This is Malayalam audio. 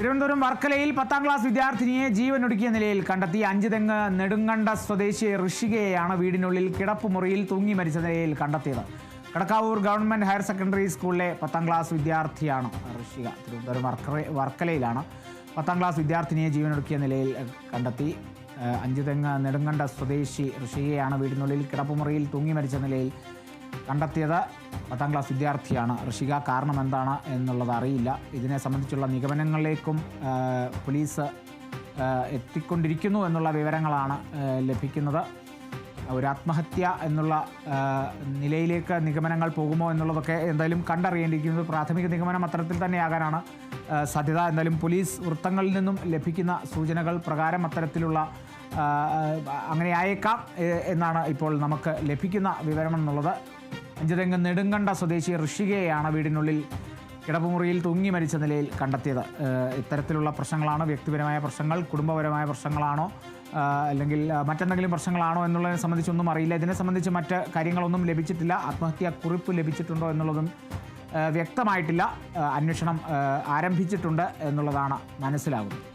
തിരുവനന്തപുരം വർക്കലയിൽ 10ാം ക്ലാസ് വിദ്യാർത്ഥിനിയെ ജീവനൊടുക്കിയ നിലയിൽ കണ്ടെത്തി. അഞ്ചുതെങ്ങ് നെടുങ്കണ്ട സ്വദേശി ഋഷികയെയാണ് വീടിനുള്ളിൽ കിടപ്പുമുറിയിൽ തൂങ്ങി മരിച്ച നിലയിൽ കണ്ടെത്തിയത്. കടക്കാവൂർ ഗവൺമെന്റ് ഹയർ സെക്കൻഡറി സ്കൂളിലെ 10ാം ക്ലാസ് വിദ്യാർത്ഥിയാണ് ഋഷിക. തിരുവനന്തപുരം വർക്കലയിലാണ് 10ാം ക്ലാസ് വിദ്യാർത്ഥിനിയെ ജീവനൊടുക്കിയ നിലയിൽ കണ്ടെത്തി. അഞ്ചുതെങ്ങ് നെടുങ്കണ്ട സ്വദേശി ഋഷികയെയാണ് വീടിനുള്ളിൽ കിടപ്പുമുറിയിൽ തൂങ്ങി മരിച്ച നിലയിൽ കണ്ടെത്തിയത്. 10ാം ക്ലാസ് വിദ്യാർത്ഥിയാണ് ഋഷിക. കാരണം എന്താണ് എന്നുള്ളത് അറിയില്ല. ഇതിനെ സംബന്ധിച്ചുള്ള നിഗമനങ്ങളിലേക്കും പോലീസ് എത്തിക്കൊണ്ടിരിക്കുന്നു എന്നുള്ള വിവരങ്ങളാണ് ലഭിക്കുന്നത്. ഒരു ആത്മഹത്യ എന്നുള്ള നിലയിലേക്ക് നിഗമനങ്ങൾ പോകുമോ എന്നുള്ളതൊക്കെ എന്തായാലും കണ്ടറിയേണ്ടിയിരിക്കുന്നത്. പ്രാഥമിക നിഗമനം അത്തരത്തിൽ തന്നെയാകാനാണ് സാധ്യത. എന്തായാലും പോലീസ് വൃത്തങ്ങളിൽ നിന്നും ലഭിക്കുന്ന സൂചനകൾ പ്രകാരം അത്തരത്തിലുള്ള അങ്ങനെ ആയേക്കാം എന്നാണ് ഇപ്പോൾ നമുക്ക് ലഭിക്കുന്ന വിവരം എന്നുള്ളത്. അഞ്ചുതെങ്ങ് നെടുങ്കണ്ട സ്വദേശി ഋഷികയെയാണ് വീടിനുള്ളിൽ കിടപ്പുമുറിയിൽ തൂങ്ങി മരിച്ച നിലയിൽ കണ്ടെത്തിയത്. ഇത്തരത്തിലുള്ള പ്രശ്നങ്ങളാണ്, വ്യക്തിപരമായ പ്രശ്നങ്ങൾ, കുടുംബപരമായ പ്രശ്നങ്ങളാണോ അല്ലെങ്കിൽ മറ്റെന്തെങ്കിലും പ്രശ്നങ്ങളാണോ എന്നുള്ളതിനെ സംബന്ധിച്ചൊന്നും അറിയില്ല. ഇതിനെ സംബന്ധിച്ച് മറ്റ് കാര്യങ്ങളൊന്നും ലഭിച്ചിട്ടില്ല. ആത്മഹത്യാ കുറിപ്പ് ലഭിച്ചിട്ടുണ്ടോ എന്നുള്ളതും വ്യക്തമായിട്ടില്ല. അന്വേഷണം ആരംഭിച്ചിട്ടുണ്ട് എന്നുള്ളതാണ് മനസ്സിലാകുന്നത്.